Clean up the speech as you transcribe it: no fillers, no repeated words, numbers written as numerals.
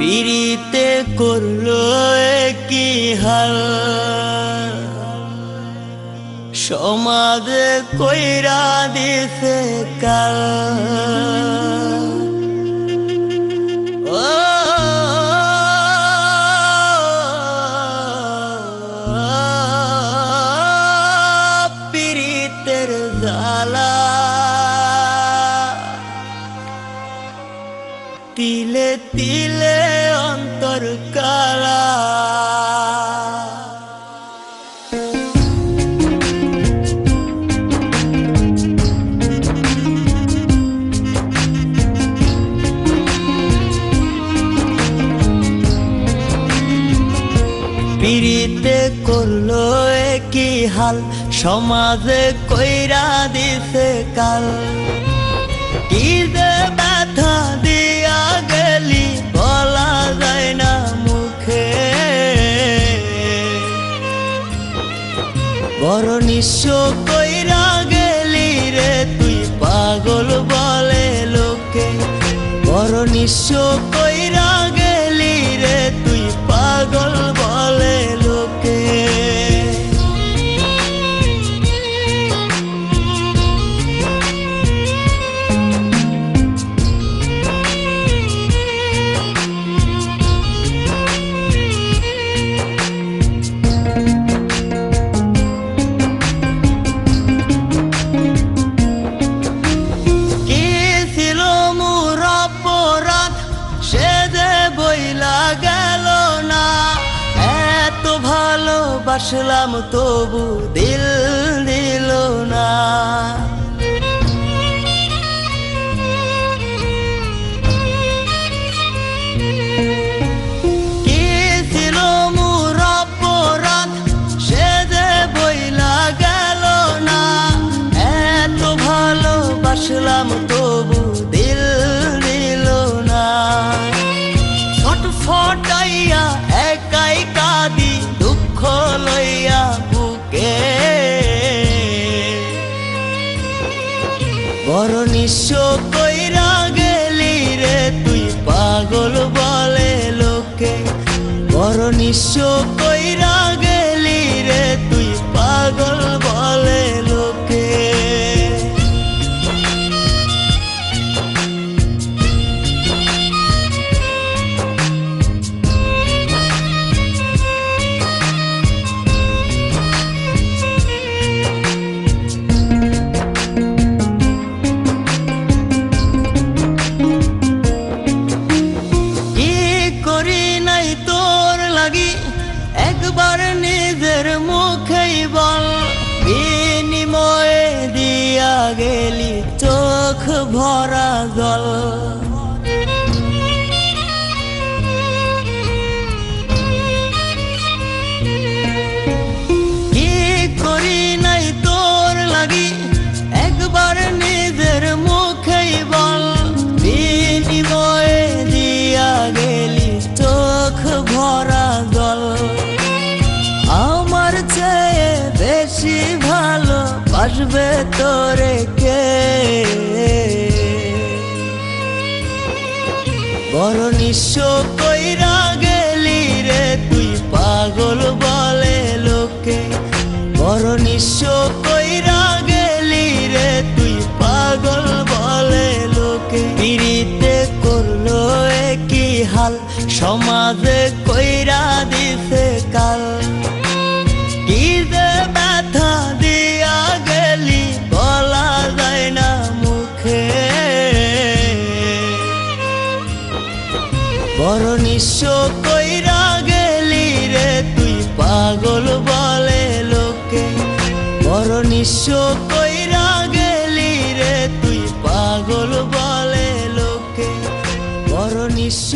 পিরিতে করলো কি হাল, সমাজে কইরা দিছে কাল। ও পিরিতের জ্বালা, তিলে তিলে অন্তর কালা। পিরিতে করলো কি হাল, সমাজে কইরা দিছে কাল। কি যে ব্যথা দিয়া গেলি বলা যায় না মুখে, বড় নিঃস্ব কইরা গেলি রে তুই পাগল বলে লোকে। বড় নিঃস্ব কইরা গেলি রে তুই পাগল বলে লোকে। ভালোবাসলাম তবু দিল দিল না, কি ছিল মোর অপরাধ সে যে বইলা গেল না। এত ভালোবাসলাম তবু দিল দিল না। ছটফটাইয়া একাই কাঁদি দুঃখ লইয়া বুকে, বড় নিঃস্ব কইরা গেলি রে তুই পাগল বলে লোকে। বড় নিঃস্ব কইরা গেলি রে তুই পাগল বলে লোকে। একবার নিজের মুখেই বল, বিনিময়ে দিয়া গেলি চোখ ভরা জল। কি করি নাই তোর লাগি একবার নিজের মুখেই বল, বিনিময়ে দিয়া গেলি চোখ ভরা জল। আমার চেয়ে বেশি ভালো বাসবে তোরে কে, বড় নিঃস্ব কইরা গেলি রে তুই পাগল বলে লোকে। বড় নিঃস্ব কইরা গেলি রে তুই পাগল বলে লোকে। পিরিতে করলো কি হাল, সমাজে কইরা দিছে কাল। কি যে ব্যথা দিয়া গেলি বলা যায় না মুখে, বড় নিঃস্ব কইরা গেলি রে তুই পাগল বলে লোকে। বড় নিঃস্ব কইরা গেলি রে তুই পাগল বলে লোকে। বড় নিঃস্ব